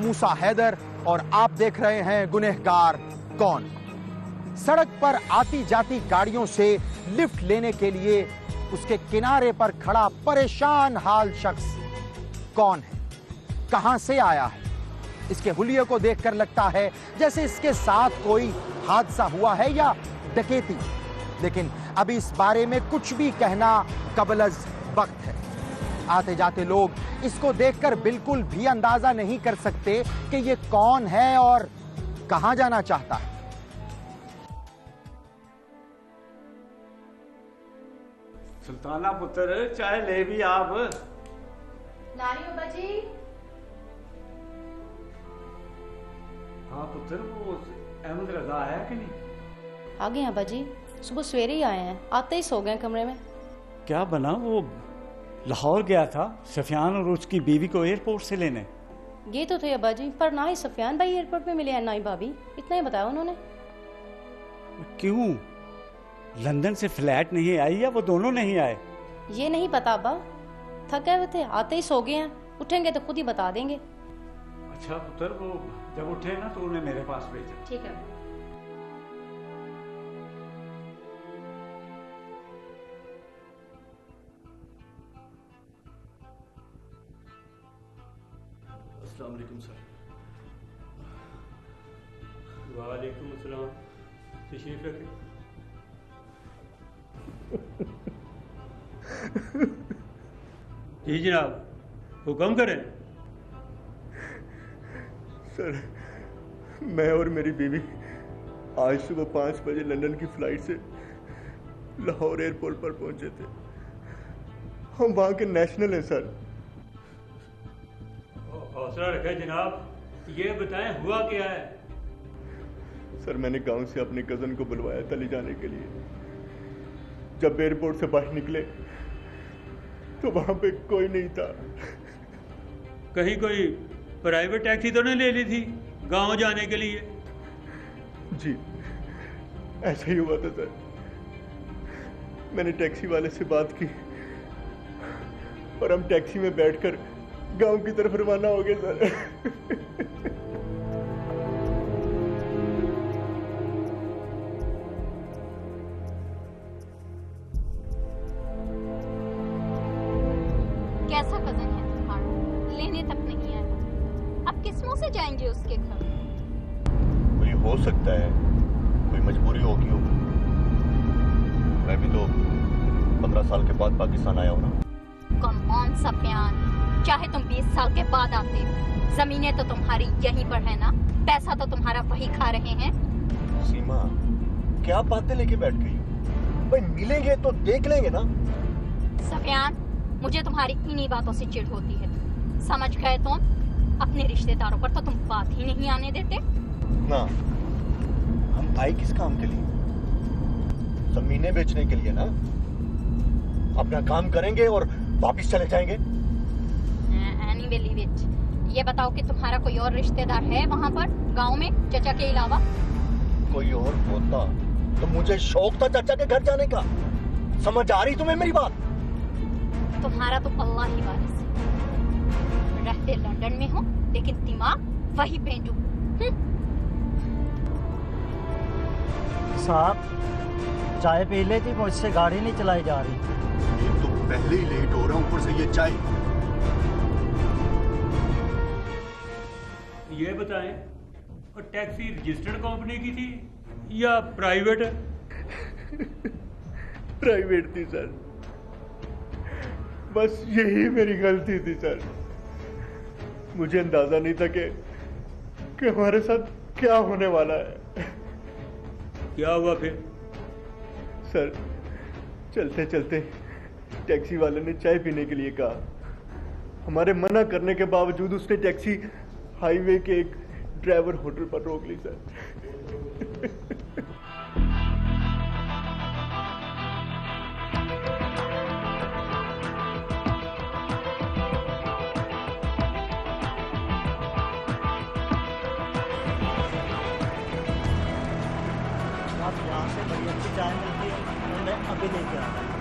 मूसा हैदर और आप देख रहे हैं गुनहगार कौन। सड़क पर आती जाती गाड़ियों से लिफ्ट लेने के लिए उसके किनारे पर खड़ा परेशान हाल शख्स कौन है, कहां से आया है। इसके हुलिये को देखकर लगता है जैसे इसके साथ कोई हादसा हुआ है या डकैती, लेकिन अभी इस बारे में कुछ भी कहना कबलज वक्त है। आते जाते लोग इसको देखकर बिल्कुल भी अंदाजा नहीं कर सकते कि ये कौन है और कहां जाना चाहता है। सुल्ताना पुत्र चाय ले भी आप। नारी अब्बा जी। हाँ पुत्र, वो अहमद रजा आया कि नहीं? आ गए अब्बा जी, सुबह सवेरे ही आए हैं, आते ही सो गए कमरे में। क्या बना? वो लाहौर गया था सफियान और उसकी बीवी को एयरपोर्ट से लेने। ये तो थे अब्बा जी, पर ना ही सफियान भाई एयरपोर्ट में मिले हैं ना ही भाभी, इतना ही बताया उन्होंने। क्यों? लंदन से फ्लैट नहीं आई या वो दोनों नहीं आए? ये नहीं पता अब्बा, थके हुए थे, आते ही सो गए हैं, उठेंगे तो खुद ही बता देंगे। अच्छा पुत्र, वो जब उठे ना तो उन्हें मेरे पास भेजा। ठीक है। अस्सलाम वालेकुम सर। वालेकुम अस्सलाम, तशरीफ रखें। जी जनाब, हुक्म करें। सर, मैं और मेरी बीवी आज सुबह 5 बजे लंदन की फ्लाइट से लाहौर एयरपोर्ट पर पहुंचे थे। हम वहाँ के नेशनल हैं सर। हौसला रखें जनाब, ये बताएं हुआ क्या है? सर, मैंने गांव से अपने कज़न को बुलवाया था ले जाने के लिए। जब एयरपोर्ट से बाहर निकले तो वहाँ पे कोई नहीं था। कहीं कोई प्राइवेट टैक्सी तो नहीं ले ली थी गांव जाने के लिए? जी, ऐसा ही हुआ था सर। मैंने टैक्सी वाले से बात की और हम टैक्सी में बैठकर गांव की तरफ रवाना हो गए सर। कैसा कजन है तुम्हारा, लेने तक नहीं आया? अब किस मुंह से जाएंगे उसके घर? कोई हो सकता है, कोई मजबूरी होगी हो। मैं भी तो 15 साल के बाद पाकिस्तान आया हूँ ना। कम ऑन सफियान, चाहे तुम 20 साल के बाद आते, जमीनें तो तुम्हारी यहीं पर है ना, पैसा तो तुम्हारा वही खा रहे हैं। सीमा, क्या बातें लेके बैठ गई हो? भाई मिलेंगे तो देख लेंगे ना। सफियान, मुझे तुम्हारी इन्हीं बातों से चिढ़ होती है। समझ गए तुम? अपने रिश्तेदारों पर तो तुम बात ही नहीं आने देते ना। हम आए किस काम के लिए? जमीनें बेचने के लिए ना। अपना काम करेंगे और वापस चले जाएंगे। Any believe it. ये बताओ कि तुम्हारा कोई और रिश्तेदार है वहाँ पर गांव में चचा के अलावा? कोई और होता तो मुझे शौक था चाचा के घर जाने का। समझ आ रही तुम्हें मेरी बात? तुम्हारा तो अल्लाह ही वारिस है। रहते लंदन में हो लेकिन दिमाग वही पे डूब। साहब, चाय पी लेती, मुझसे गाड़ी नहीं चलाई जा रही। एक तो पहले ही लेट हो रहा हूं, ऊपर से ये चाय। ये बताएं, और टैक्सी रजिस्टर्ड कंपनी की थी या प्राइवेट? प्राइवेट थी सर। बस यही मेरी गलती थी सर। मुझे अंदाजा नहीं था कि हमारे साथ क्या होने वाला है। क्या हुआ फिर? सर, चलते चलते टैक्सी वाले ने चाय पीने के लिए कहा। हमारे मना करने के बावजूद उसने टैक्सी हाईवे के एक ड्राइवर होटल पर रोक ली सर। आप यहाँ से बड़ी अच्छी चाय मिलती है, तो मैं अभी लेके आ रहा हूँ।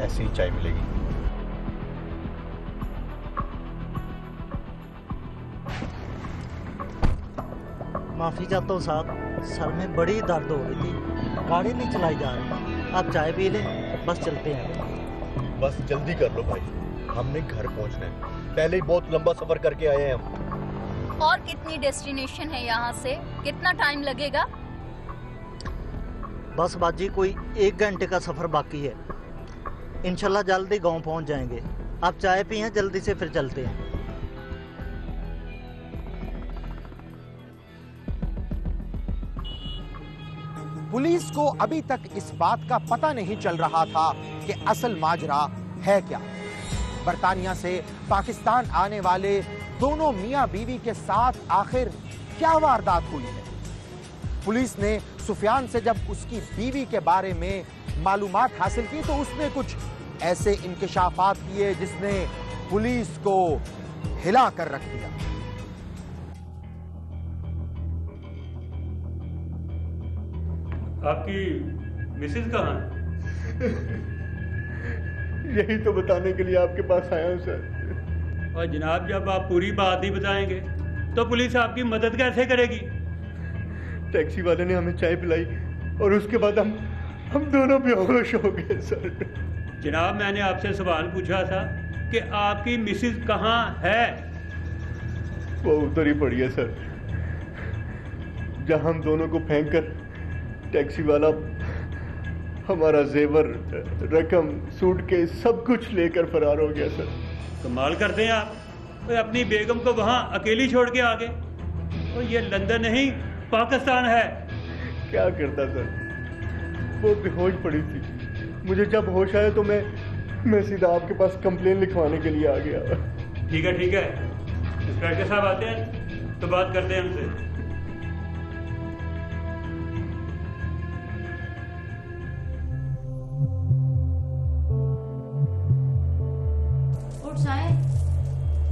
ऐसी ही चाय मिलेगी। माफी चाहता हूँ साहब, सर में बड़ी दर्द हो रही थी, गाड़ी नहीं चलाई जा रही। आप चाय पी लें, बस चलते हैं। बस जल्दी कर लो भाई, हमने घर पहुंचना है। पहले ही बहुत लंबा सफर करके आए हैं हम। और कितनी डेस्टिनेशन है यहाँ से? कितना टाइम लगेगा? बस बाजी कोई 1 घंटे का सफर बाकी है। इंशाल्लाह जल्दी गांव पहुंच जाएंगे। आप चाय पिए, जल्दी से फिर चलते हैं। पुलिस को अभी तक इस बात का पता नहीं चल रहा था कि असल माजरा है क्या। बर्तानिया से पाकिस्तान आने वाले दोनों मियां बीवी के साथ आखिर क्या वारदात हुई है। पुलिस ने सुफियान से जब उसकी बीवी के बारे में मालूमात हासिल की तो उसने कुछ ऐसे इंकशाफात किए जिसने पुलिस को हिला कर रख दिया। आपकी मिसेज कहाँ है? यही तो बताने के लिए आपके पास आया हूँ सर। और जनाब, जब आप पूरी बात ही बताएंगे तो पुलिस आपकी मदद कैसे करेगी? टैक्सी वाले ने हमें चाय पिलाई और उसके बाद हम दोनों बेहोश हो गए सर। जनाब, मैंने आपसे सवाल पूछा था कि आपकी मिसेज कहाँ है? वो उधर ही पड़ी है सर, जहां हम दोनों को फेंक कर टैक्सी वाला हमारा जेवर, रकम, सूटकेस सब कुछ लेकर फरार हो गया सर। कमाल करते हैं आप, तो अपनी बेगम को वहाँ अकेली छोड़ के आ गए। और ये लंदन नहीं पाकिस्तान है। क्या करता सर, वो बेहोश पड़ी थी। मुझे जब होश आया तो मैं सीधा आपके पास कंप्लेन लिखवाने के लिए आ गया। ठीक है ठीक है, इंस्पेक्टर साहब आते हैं तो बात करते हैं उनसे।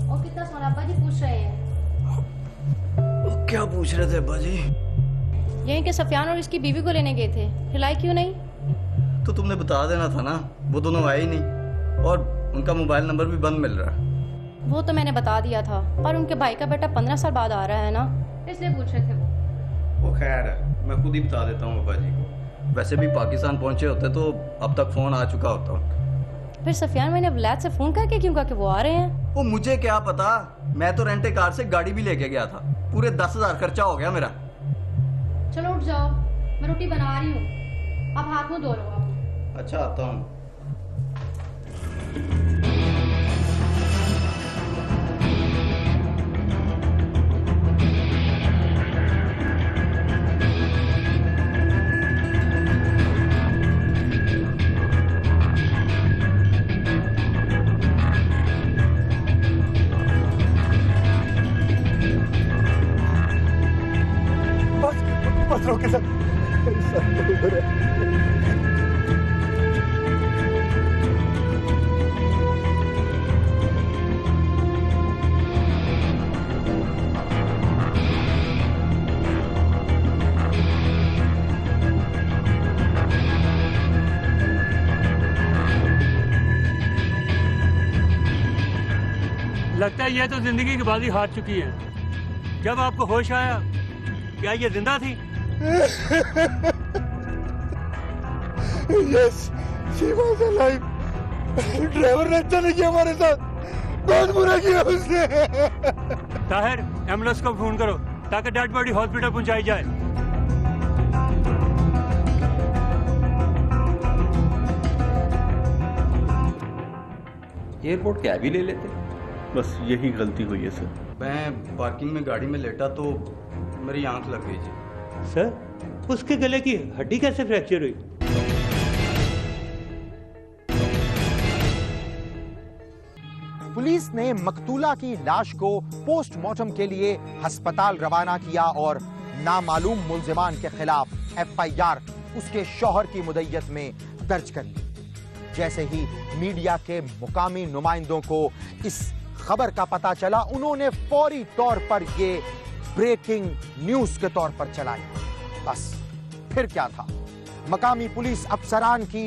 और कितना सोना अब्बा जी पूछ रहे हैं? क्या पूछ रहे थे अब्बा जी? यहीं के सफियान और इसकी बीवी को लेने गए थे, हिलाई क्यों नहीं? तो तुमने बता देना था ना, वो दोनों आए ही नहीं और उनका मोबाइल नंबर भी बंद मिल रहा है। वो तो मैंने बता दिया था, पर उनके भाई का बेटा 15 साल बाद आ रहा है ना, इसलिए पूछ रहे थे वो खैर है, मैं खुद ही बता देता हूँ अब्बा जी को। वैसे भी पाकिस्तान पहुंचे होते तो अब तक फोन आ चुका होता। फिर सफियान मैंने वलाद से फोन करके क्यों कहा कि वो आ रहे हैं? वो मुझे क्या पता, मैं तो रेंटे कार से गाड़ी भी लेके गया था। पूरे 10,000 खर्चा हो गया मेरा। चलो उठ जाओ, मैं रोटी बना रही हूँ, आप हाथ मुंह धो लो आप। अच्छा, आता हूँ। बस रोके सर, सर उधर है। लगता है ये तो जिंदगी की बाजी हार चुकी है। जब आपको होश आया, क्या ये जिंदा थी? Yes, she was alive. Driver ने अच्छा नहीं किया हमारे साथ, बहुत बुरा किया उसने। ताहिर, एम्बुलेंस को फोन करो ताकि डेड बॉडी हॉस्पिटल पहुंचाई जाए। एयरपोर्ट कैब ही ले लेते। बस यही गलती हुई है सर। मैं पार्किंग में गाड़ी में लेटा तो मेरी आंख लग गई जी। सर, उसके गले की हड्डी कैसे फ्रैक्चर हुई? पुलिस ने मकतूला की लाश को पोस्टमार्टम के लिए अस्पताल रवाना किया और नामालूम मुल्जिमान के खिलाफ FIR उसके शौहर की मुद्दत में दर्ज कर ली। जैसे ही मीडिया के मुकामी नुमाइंदों को इस खबर का पता चला, उन्होंने फौरी तौर पर ये ब्रेकिंग न्यूज के तौर पर चलाई। बस फिर क्या था, मकामी पुलिस अफसरान की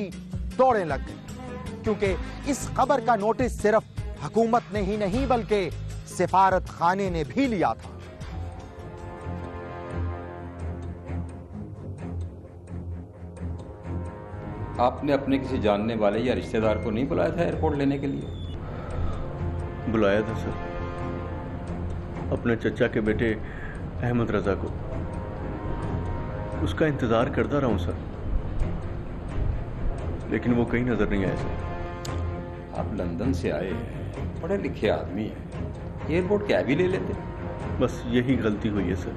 दौड़ें लग गई। क्योंकि इस खबर का नोटिस सिर्फ हुकूमत ने ही नहीं बल्कि सिफारत खाने ने भी लिया था। आपने अपने किसी जानने वाले या रिश्तेदार को नहीं बुलाया था एयरपोर्ट लेने के लिए? बुलाया था सर, अपने चचा के बेटे अहमद रजा को। उसका इंतजार करता रहा हूं सर, लेकिन वो कहीं नजर नहीं आया सर। आप लंदन से आए हैं, पढ़े लिखे आदमी हैं, एयरपोर्ट कैब ही ले लेते। बस यही गलती हुई है सर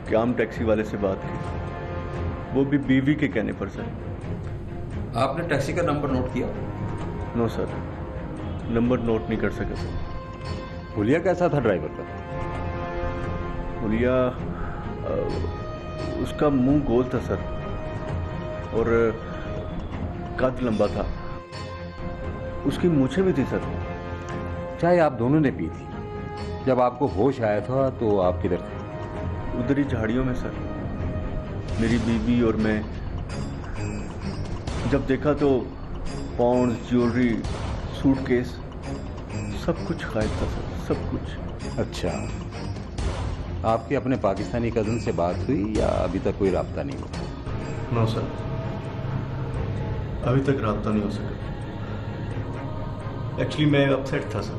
कि आम टैक्सी वाले से बात की, वो भी बीवी के कहने पर सर। आपने टैक्सी का नंबर नोट किया? नो सर, नंबर नोट नहीं कर सका सर। हुलिया कैसा था ड्राइवर का? हुलिया उसका मुंह गोल था सर और कद लंबा था। उसकी मूछें भी थी सर। चाय आप दोनों ने पी थी। जब आपको होश आया था तो आप किधर थे? उधर ही झाड़ियों में सर। मेरी बीवी और मैं जब देखा तो पाउंड, ज्वेलरी, सूटकेस सब कुछ गायब था सर, सब कुछ। अच्छा, आपके अपने पाकिस्तानी कज़न से बात हुई या अभी तक कोई राब्ता नहीं हुआ? नो सर, अभी तक राब्ता नहीं हो सका। एक्चुअली मैं अपसेट था सर।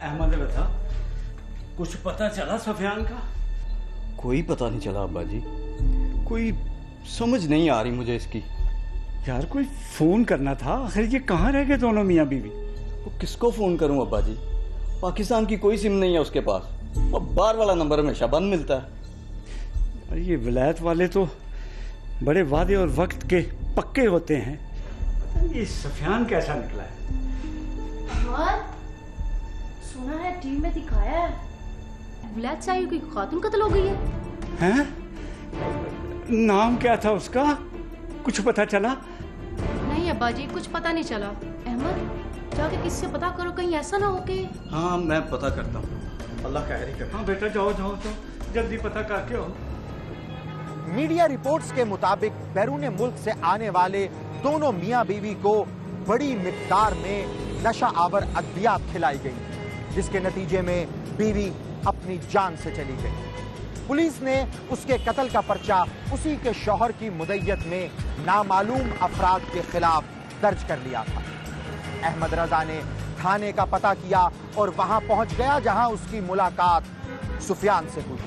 अहमद रजा, कुछ पता चला सुफियान का? कोई पता नहीं चला अब्बा जी, कोई समझ नहीं आ रही मुझे इसकी। यार कोई फोन करना था, आखिर ये कहाँ रह गए दोनों मियाँ बीवी? वो किसको फ़ोन करूं अब्बा जी? पाकिस्तान की कोई सिम नहीं है उसके पास, और बार वाला नंबर हमेशा बंद मिलता है। अरे ये विलायत वाले तो बड़े वादे और वक्त के पक्के होते हैं। पता नहीं ये सुफियान कैसा निकला है। अहमद, सुना है टीवी में दिखाया है विलायत शाही की खातून कत्ल हो गई है। हैं? नाम क्या था उसका? कुछ पता चला? नहीं अब्बा जी, कुछ पता नहीं चला। अहमद, जाके किससे पता करो, कहीं ऐसा ना हो कि। हाँ मैं पता करता हूँ, अल्लाह खैर ही करे। हाँ बेटा, जाओ जाओ जाओ, जल्दी पता करके हो। मीडिया रिपोर्ट्स के मुताबिक बैरून मुल्क से आने वाले दोनों मियां बीवी को बड़ी मिकदार में नशा आवर अद्वियात खिलाई गई, जिसके नतीजे में बीवी अपनी जान से चली गई। पुलिस ने उसके कत्ल का पर्चा उसी के शौहर की मुद्दत में नामालूम अफराद के खिलाफ दर्ज कर लिया था। अहमद रजा ने थाने का पता किया और वहां पहुंच गया जहां उसकी मुलाकात सुफियान से हुई।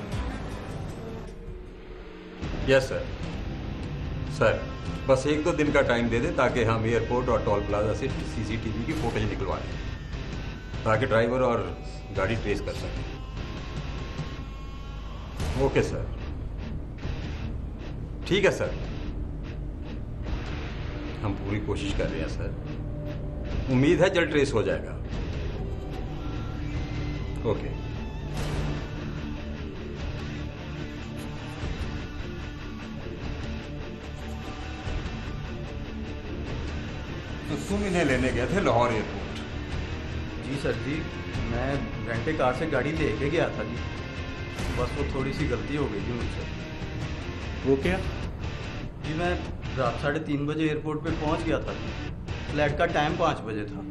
Yes sir. सर बस 1-2 दिन का टाइम दे दे ताकि हम एयरपोर्ट और टोल प्लाजा से सीसीटीवी की फुटेज निकलवा लें, ताकि ड्राइवर और गाड़ी ट्रेस कर सकें। ओके सर, ठीक है सर, हम पूरी कोशिश कर रहे हैं सर। उम्मीद है जल्द ट्रेस हो जाएगा। ओके। तो तुम इन्हें लेने गए थे लाहौर एयरपोर्ट? जी सर जी, मैं रेंटे कार से गाड़ी लेके गया था जी, बस वो थोड़ी सी गलती हो गई थी मुझसे। वो क्या? जी मैं रात 3:30 बजे एयरपोर्ट पे पहुंच गया था जी। फ्लाइट का टाइम 5 बजे था।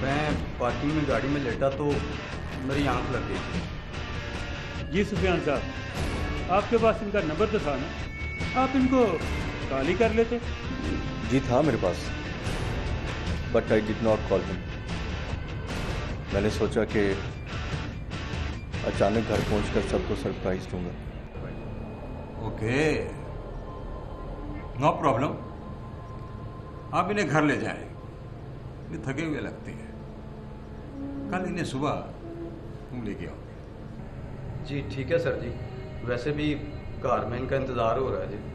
मैं पार्किंग में गाड़ी में लेटा तो मेरी आंख लग गई थी। जी सुफियान साहब, आपके पास इनका नंबर तो था ना, आप इनको कॉल ही कर लेते। जी था मेरे पास, but I did not call him. मैंने सोचा कि अचानक घर पहुंचकर सबको सरप्राइज दूंगा। Okay, no problem. आप इन्हें घर ले जाएं, ये थके हुए लगते हैं। कल इन्हें सुबह तुम लेके आओ। जी ठीक है सर जी, वैसे भी कार में इनका इंतज़ार हो रहा है जी।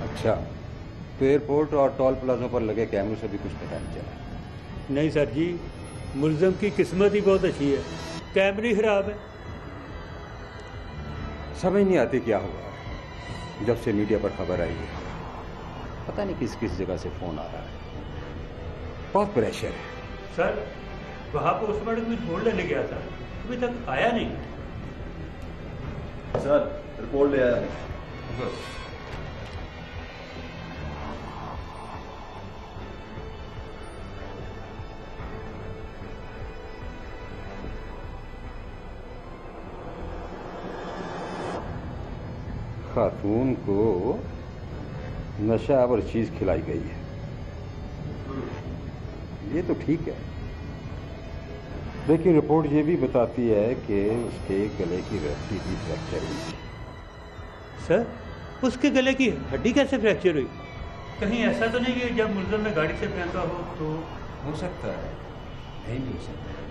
अच्छा, तो एयरपोर्ट और टोल प्लाजों पर लगे कैमरों से भी कुछ पता नहीं चला? नहीं सर जी, मुलजम की किस्मत ही बहुत अच्छी है, कैमरे खराब है। समझ नहीं आती क्या हुआ है। जब से मीडिया पर खबर आई है, पता नहीं किस किस जगह से फोन आ रहा है। बहुत प्रेशर है। सर, वहाँ पोस्टमार्टम की रिपोर्ट लेने गया था, अभी तक आया नहीं। सर रिपोर्ट ले आया। खातून को नशावर चीज खिलाई गई है, ये तो ठीक है, लेकिन रिपोर्ट ये भी बताती है कि उसके गले की रस्सी भी फ्रैक्चर हुई थी। सर, उसके गले की हड्डी कैसे फ्रैक्चर हुई? कहीं ऐसा तो नहीं कि जब मुलजम ने गाड़ी से फेंका हो तो? हो सकता है, नहीं भी हो सकता है।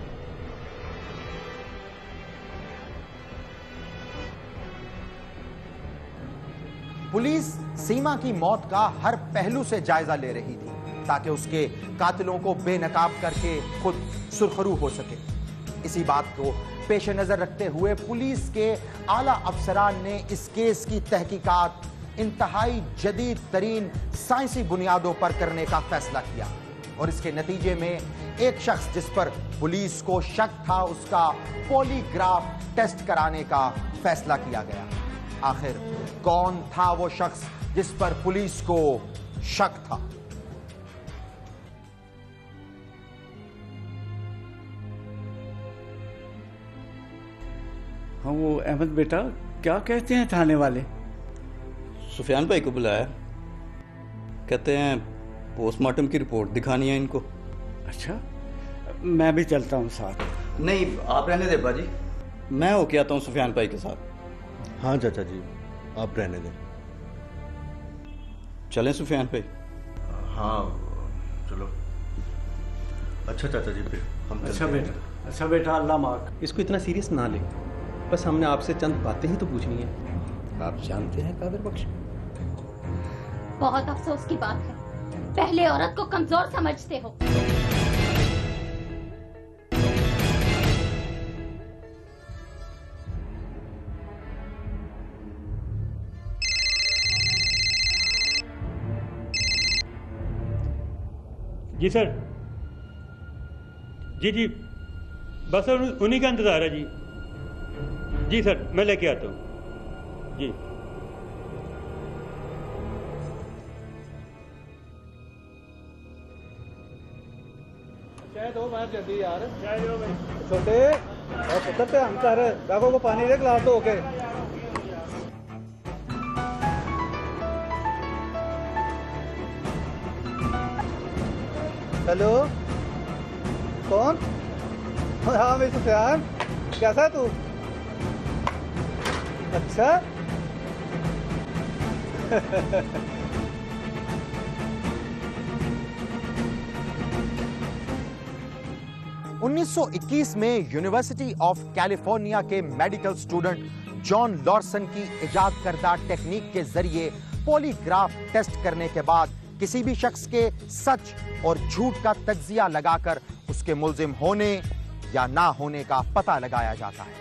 पुलिस सीमा की मौत का हर पहलू से जायजा ले रही थी ताकि उसके कातिलों को बेनकाब करके खुद सुरखरू हो सके। इसी बात को पेश नजर रखते हुए पुलिस के आला अफसरान ने इस केस की तहकीकात इंतहाई जदीद तरीन साइंसी बुनियादों पर करने का फैसला किया और इसके नतीजे में एक शख्स जिस पर पुलिस को शक था उसका पॉलीग्राफ टेस्ट कराने का फैसला किया गया। आखिर कौन था वो शख्स जिस पर पुलिस को शक था? हाँ, वो अहमद बेटा क्या कहते हैं थाने वाले? सुफियान भाई को बुलाया, कहते हैं पोस्टमार्टम की रिपोर्ट दिखानी है इनको। अच्छा, मैं भी चलता हूँ साथ। नहीं, आप रहने दे बाजी, मैं होके आता हूँ सुफियान भाई के साथ। हाँ चाचा जी, आप रहने दें। चलें सुफियान भाई? हाँ चलो। अच्छा चाचा जी, फिर हम अच्छा बेटा, अच्छा बेटा, अल्लाह माफ। इसको इतना सीरियस ना ले, बस हमने आपसे चंद बातें ही तो पूछनी है। आप जानते हैं कादिर बख्श? बहुत अफसोस की बात है, पहले औरत को कमजोर समझते हो। जी सर, जी बस उन्हीं का इंतजार है जी। जी सर, मैं लेके आता हूँ जी। चाय दो बार जल्दी यार, चाय दो भाई। छोटे और पुत्र पे हम कर बागों को पानी दे, गिलास दो के। हेलो, कौन? हाँ मैं सुफियान, कैसा है तू? अच्छा 1921 में यूनिवर्सिटी ऑफ कैलिफोर्निया के मेडिकल स्टूडेंट जॉन लॉर्सन की इजाद करदा टेक्निक के जरिए पॉलीग्राफ टेस्ट करने के बाद किसी भी शख्स के सच और झूठ का तज्जिया लगाकर उसके मुल्जिम होने या ना होने का पता लगाया जाता है।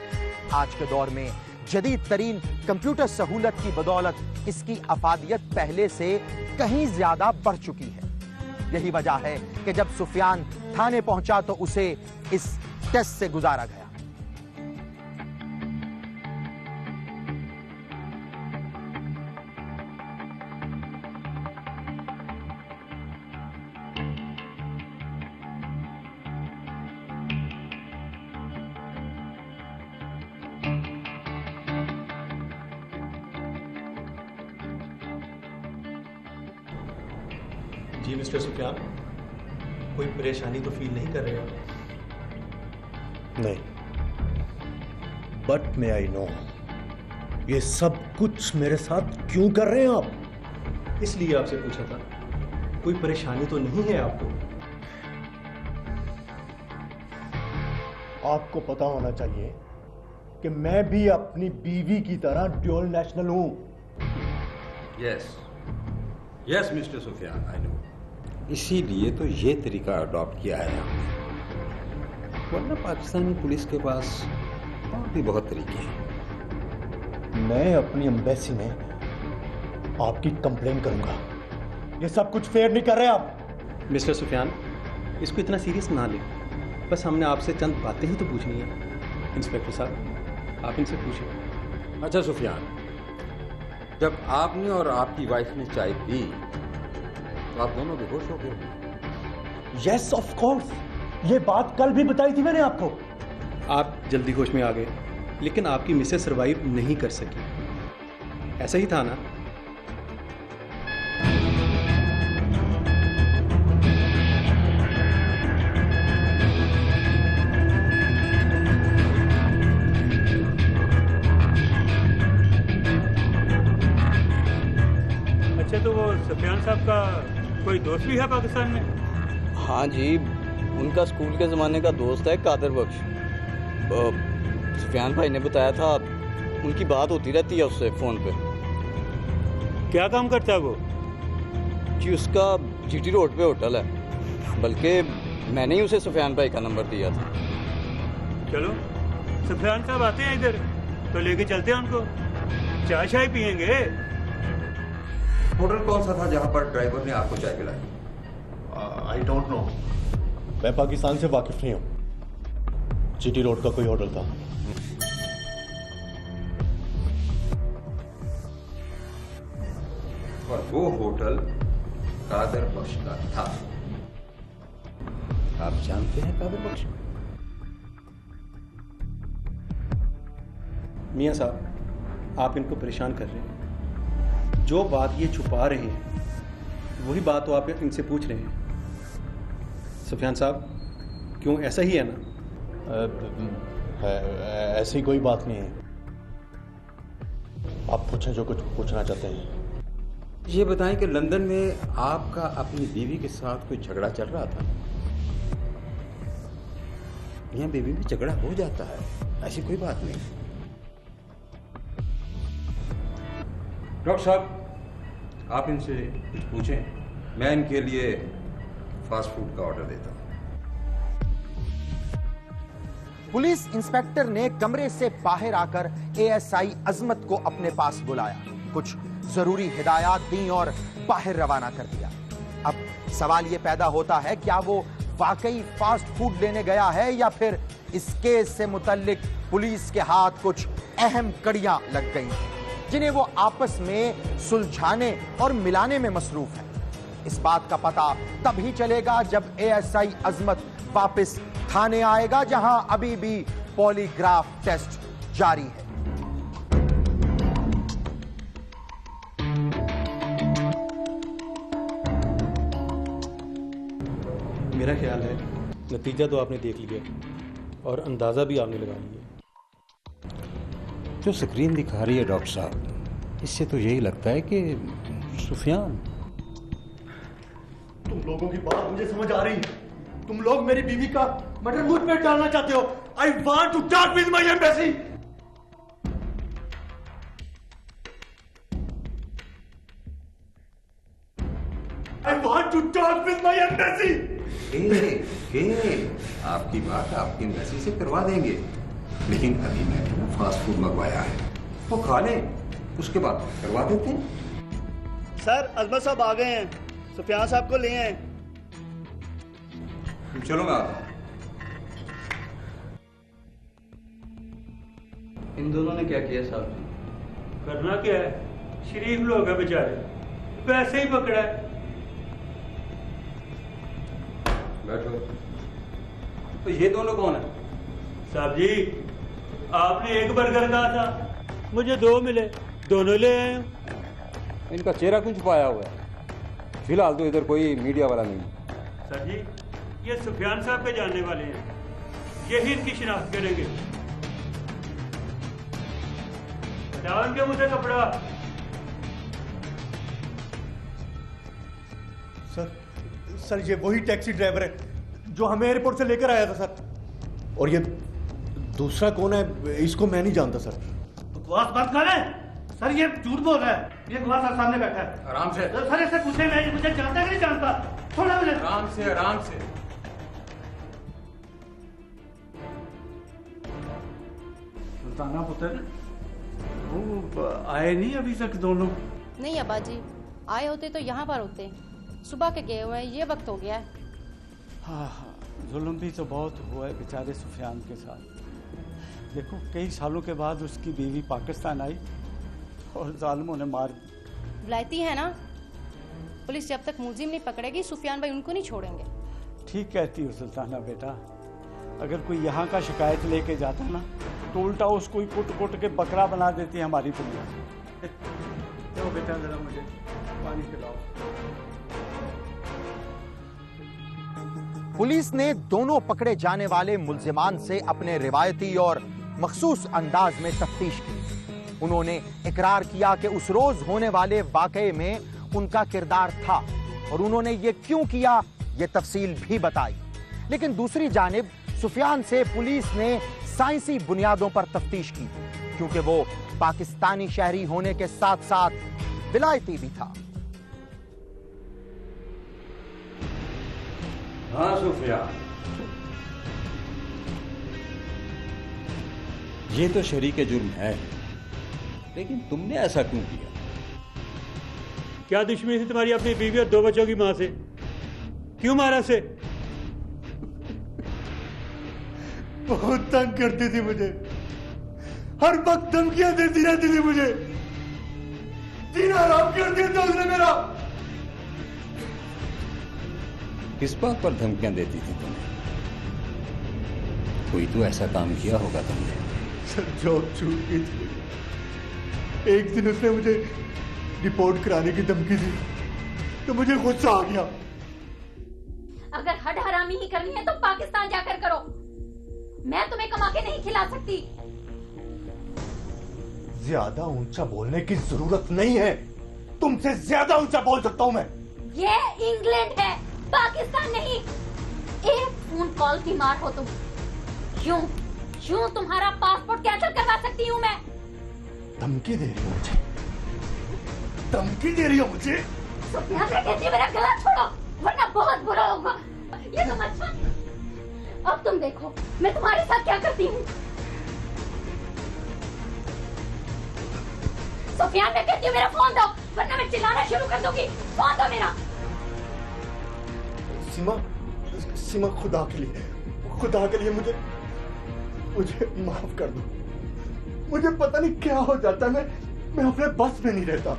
आज के दौर में जदीद तरीन कंप्यूटर सहूलत की बदौलत इसकी अफादियत पहले से कहीं ज्यादा बढ़ चुकी है। यही वजह है कि जब सुफियान थाने पहुंचा तो उसे इस टेस्ट से गुजारा गया। जी मिस्टर सुफियान, कोई परेशानी तो फील नहीं कर रहे हो? नहीं, बट मे आई नो ये सब कुछ मेरे साथ क्यों कर रहे हैं आप? इसलिए आपसे पूछा था, कोई परेशानी तो नहीं है आपको? आपको पता होना चाहिए कि मैं भी अपनी बीवी की तरह ड्यूल नेशनल हूं। Yes mister Sufiyan, I know. इसीलिए तो ये तरीका अडॉप्ट किया है हमने। वरना पाकिस्तानी पुलिस के पास और भी बहुत तरीके हैं। मैं अपनी एम्बेसी में आपकी कंप्लेन करूंगा। ये सब कुछ फेयर नहीं कर रहे आप। मिस्टर सुफियान, इसको इतना सीरियस ना ले, बस हमने आपसे चंद बातें ही तो पूछनी है। इंस्पेक्टर साहब, आप इनसे पूछें। अच्छा सुफियान, जब आपने और आपकी वाइफ ने चाय पी तो आप दोनों बेहोश हो गए। यस ऑफ कोर्स, ये बात कल भी बताई थी मैंने आपको। आप जल्दी होश में आ गए, लेकिन आपकी मिसेस सर्वाइव नहीं कर सकी। ऐसा ही था ना? अच्छा, तो वो सफियान साहब का कोई दोस्त भी है पाकिस्तान में? हाँ जी, उनका स्कूल के ज़माने का दोस्त है कादर बख्श। सुफियान भाई ने बताया था, उनकी बात होती रहती है उससे फ़ोन पे। क्या काम करता है वो? जी उसका जीटी रोड पे होटल है, बल्कि मैंने ही उसे सुफियान भाई का नंबर दिया था। चलो, सफियान साहब आते हैं इधर तो लेके चलते हैं उनको, चाय शाय पियेंगे। होटल कौन सा था जहां पर ड्राइवर ने आपको चाय पिलाई? आई डोंट नो, मैं पाकिस्तान से वाकिफ नहीं हूँ। जीटी रोड का कोई होटल था। और वो होटल कादर बख्श का था। आप जानते हैं कादर बख्श? मियाँ साहब, आप इनको परेशान कर रहे हैं। जो बात ये छुपा रहे हैं वही बात तो आप इनसे पूछ रहे हैं। सुफियान साहब, क्यों, ऐसा ही है ना? ऐसी कोई बात नहीं है। आप पूछें जो कुछ पूछना चाहते हैं। ये बताएं कि लंदन में आपका अपनी बीवी के साथ कोई झगड़ा चल रहा था? यहाँ बीवी में झगड़ा हो जाता है, ऐसी कोई बात नहीं। डॉक्टर साहब, आप इनसे कुछ पूछें, मैं इनके लिए फास्ट फूड का ऑर्डर देता हूँ। पुलिस इंस्पेक्टर ने कमरे से बाहर आकर एएसआई अजमत को अपने पास बुलाया, कुछ जरूरी हिदायत दी और बाहर रवाना कर दिया। अब सवाल यह पैदा होता है, क्या वो वाकई फास्ट फूड लेने गया है या फिर इस केस से मुतल्लिक पुलिस के हाथ कुछ अहम कड़ियां लग गई हैं जिन्हें वो आपस में सुलझाने और मिलाने में मसरूफ है। इस बात का पता तभी चलेगा जब एएसआई अजमत वापस थाने आएगा, जहां अभी भी पॉलीग्राफ टेस्ट जारी है। मेरा ख्याल है नतीजा तो आपने देख लिया और अंदाज़ा भी आपने लगा लिया। जो स्क्रीन दिखा रही है डॉक्टर साहब, इससे तो यही लगता है कि सुफियान। तुम लोगों की बात मुझे समझ आ रही है। तुम लोग मेरी बीवी का मर्डर मुझ पे डालना चाहते हो। I want to talk with my embassy. I want to talk with my embassy. आपकी बात आपकी एम्बेसी से करवा देंगे, लेकिन अभी मैंने ना फास्ट फूड मंगवाया है, वो खा लें, उसके बाद करवा देते हैं। सर, अजमत साहब आ गए हैं, सुफियान साहब को ले आए। चलो मैं आता हूं। इन दोनों ने क्या किया साहब? करना क्या है, शरीफ लोग हैं बेचारे, वैसे ही पकड़ा है। बैठो। तो ये दोनों कौन है? साहब जी, आपने एक बर्गर कहा था, मुझे 2 मिले, दोनों ले आए हूं। इनका चेहरा क्यों छुपाया हुआ है? फिलहाल तो इधर कोई मीडिया वाला नहीं। सर जी, ये सुफियान साहब के जानने वाले हैं, यही इनकी शिनाख्त करेंगे। हटाओ इनके मुझे कपड़ा। सर ये वही टैक्सी ड्राइवर है जो हमें एयरपोर्ट से लेकर आया था सर। और ये दूसरा कौन है, इसको मैं नहीं जानता सर। बकवास बंद करें। सर ये झूठ बोल रहा है, ये गवाह सर सामने बैठा है। आराम से। सर इससे पूछे, मैं मुझे जानता है कि नहीं जानता? थोड़ा मिनट। आराम से, आराम से। सुल्ताना पुत्र, वो आए नहीं अभी तक दोनों? नहीं अब्बा जी, आए होते तो यहाँ पर होते। सुबह के गए हुए हैं, ये वक्त हो गया है। हाँ हाँ, जुल्म भी तो बहुत हुआ है बेचारे सुफियान के साथ। देखो कई सालों के बाद उसकी बीवी पाकिस्तान आई और जालिमों ने मार दी। विलायती है ना, पुलिस जब तक मुलजिम नहीं पकड़ेगी सुफियान भाई उनको नहीं छोड़ेंगे। ठीक कहती हो सुल्ताना बेटा, अगर कोई यहाँ का शिकायत लेके जाता ना तो उल्टा उसको ही कुट कुट के बकरा बना देती है हमारी पुलिस। तो बेटा जरा मुझे पानी पिलाओ। पुलिस ने दोनों पकड़े जाने वाले मुल्जिमान से अपने रिवायती और मखसूस अंदाज में तफ्तीश की। उन्होंने इकरार किया कि उस रोज होने वाले वाकये में उनका किरदार था और उन्होंने ये क्यों किया ये तफसील भी बताई। लेकिन दूसरी जानिब सुफियान से पुलिस ने साइंसी बुनियादों पर तफ्तीश की, क्योंकि वो पाकिस्तानी शहरी होने के साथ साथ विलायती भी था। हाँ सुफियान, ये तो शरीके जुर्म है, लेकिन तुमने ऐसा क्यों किया? क्या दुश्मनी थी तुम्हारी अपनी बीवी और 2 बच्चों की मां से? क्यों मारा से? बहुत तंग करती थी मुझे, हर वक्त धमकियां देती रहती थी मुझे, जीना हराम कर दिया था उसने मेरा। किस बात पर धमकियां देती थी तुम्हें? कोई तो ऐसा काम किया होगा तुमने। सर जॉब छूट गई थी। एक दिन उसने मुझे रिपोर्ट कराने की धमकी दी तो मुझे गुस्सा आ गया। अगर हड हरामी ही करनी है तो पाकिस्तान जाकर करो, मैं तुम्हें कमा के नहीं खिला सकती। ज्यादा ऊंचा बोलने की जरूरत नहीं है, तुमसे ज्यादा ऊंचा बोल सकता हूं मैं। ये इंग्लैंड है, पाकिस्तान नहीं। एक फोन कॉल की मार हो तुम, यूं तुम्हारा पासपोर्ट कैंसिल करवा सकती हूँ मैं। धमकी दे रही हो मुझे? धमकी दे रही हो मुझे? सुफियान से कहती मेरा गला छोड़ो वरना बहुत बुरा होगा। ये तुम अच्छा, अब तुम देखो मैं तुम्हारे साथ क्या करती हूँ। सुफियान मैं कहती हूँ मेरा फोन दो वरना मैं चिल्लाना शुरू कर दूंगी। फोन दो मेरा। सीमा खुदा के लिए मुझे माफ कर दो। मुझे पता नहीं क्या हो जाता है, मैं अपने बस में नहीं रहता।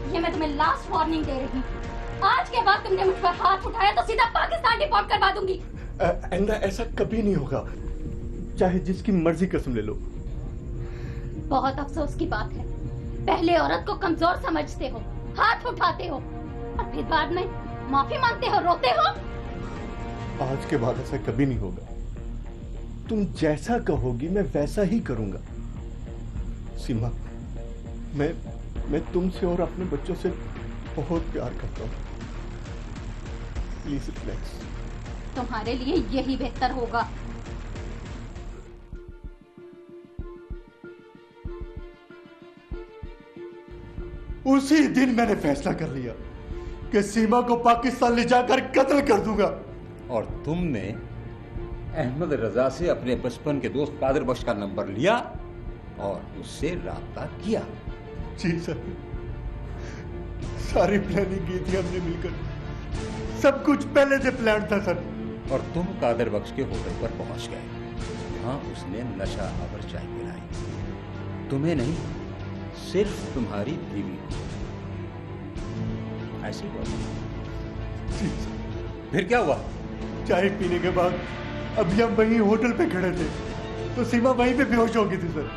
ये मैं तुम्हें लास्ट वार्निंग दे रही हूँ। आज के बाद तुमने मुझ पर हाथ उठाया तो सीधा पाकिस्तान डिपोर्ट करवा दूंगी। ऐसा कभी नहीं होगा, चाहे जिसकी मर्जी कसम ले लो। बहुत अफसोस की बात है, पहले औरत को कमजोर समझते हो, हाथ उठाते हो और फिर बाद में माफी मांगते हो, रोते हो। आज के बाद ऐसा कभी नहीं होगा। तुम जैसा कहोगी मैं वैसा ही करूंगा। सीमा, मैं तुमसे और अपने बच्चों से बहुत प्यार करता हूँ। Please relax. तुम्हारे लिए यही बेहतर होगा। उसी दिन मैंने फैसला कर लिया कि सीमा को पाकिस्तान ले जाकर कत्ल कर दूंगा। और तुमने अहमद रजा से अपने बचपन के दोस्त कादिर बख्श का नंबर लिया और उससे राब्ता किया। जी सर, सारी प्लानिंग की थी हमने मिलकर। सब कुछ पहले से प्लान था सर। और तुम कादिर बख्श के होटल पर पहुंच गए। वहां उसने नशा आवर चाय पिलाई, तुम्हें नहीं, सिर्फ तुम्हारी बीवी को। ऐसी हुआ? जी सर। फिर क्या हुआ? चाय पीने के बाद अभी हम वहीं होटल पे खड़े थे तो सीमा वहीं पे बेहोश हो गई थी सर।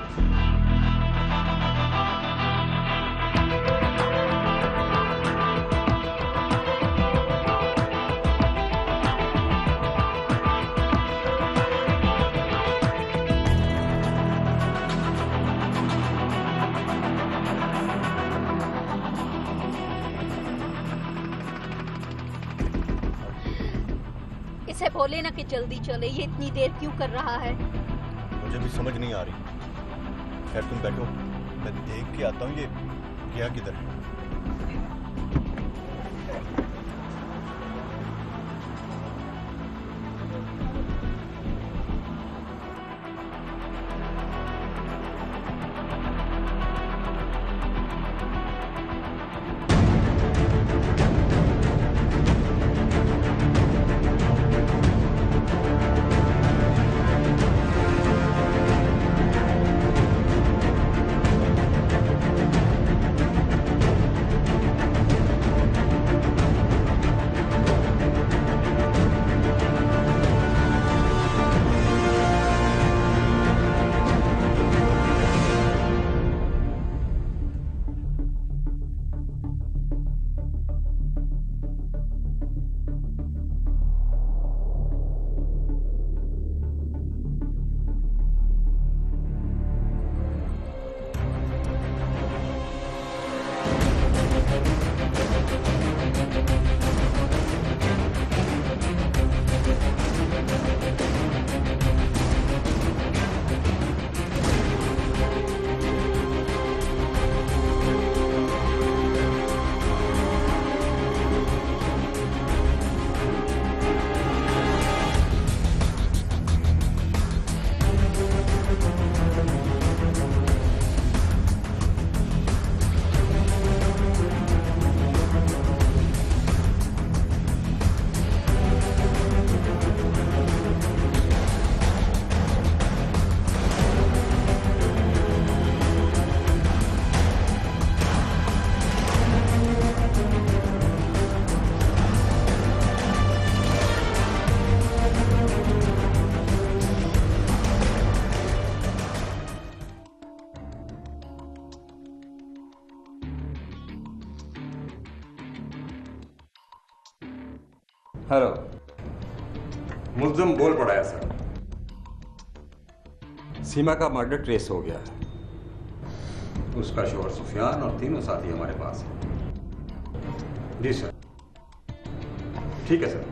इसे बोले ना कि जल्दी चले, ये इतनी देर क्यों कर रहा है? मुझे भी समझ नहीं आ रही। खैर तुम बैठो, मैं देख के आता हूँ ये गया किधर है। हेलो, मुल्ज़म बोल पड़ा है सर। सीमा का मर्डर ट्रेस हो गया है। उसका शोहर सुफियान और तीनों साथी हमारे पास हैं। जी सर, ठीक है सर।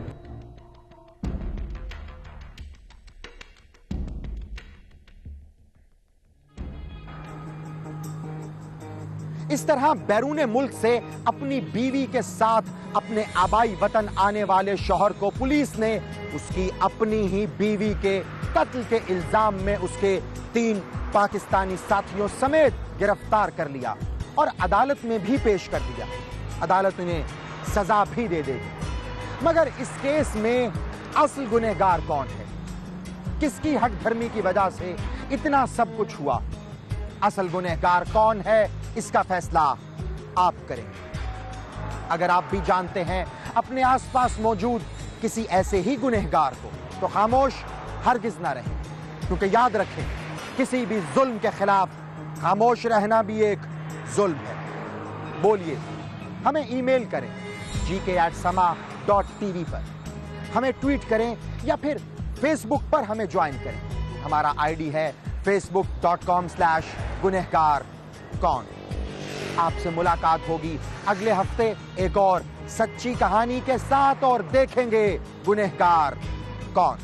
इस तरह बैरून मुल्क से अपनी बीवी के साथ अपने आबाई वतन आने वाले शौहर को पुलिस ने उसकी अपनी ही बीवी के कत्ल के इल्जाम में उसके 3 पाकिस्तानी साथियों समेत गिरफ्तार कर लिया और अदालत में भी पेश कर दिया। अदालत उन्हें सजा भी दे देगी। मगर इस केस में असल गुनहगार कौन है? किसकी हठधर्मी की वजह से इतना सब कुछ हुआ? असल गुनहगार कौन है, इसका फैसला आप करेंगे। अगर आप भी जानते हैं अपने आसपास मौजूद किसी ऐसे ही गुनहगार को, तो खामोश हरगिज ना रहें, क्योंकि याद रखें, किसी भी जुल्म के खिलाफ खामोश रहना भी एक जुल्म है। बोलिए, हमें ईमेल करें gk@sama.tv पर, हमें ट्वीट करें या फिर फेसबुक पर हमें ज्वाइन करें। हमारा आईडी है facebook.com/गुनहगार कौन। आपसे मुलाकात होगी अगले हफ्ते एक और सच्ची कहानी के साथ और देखेंगे गुनहगार कौन।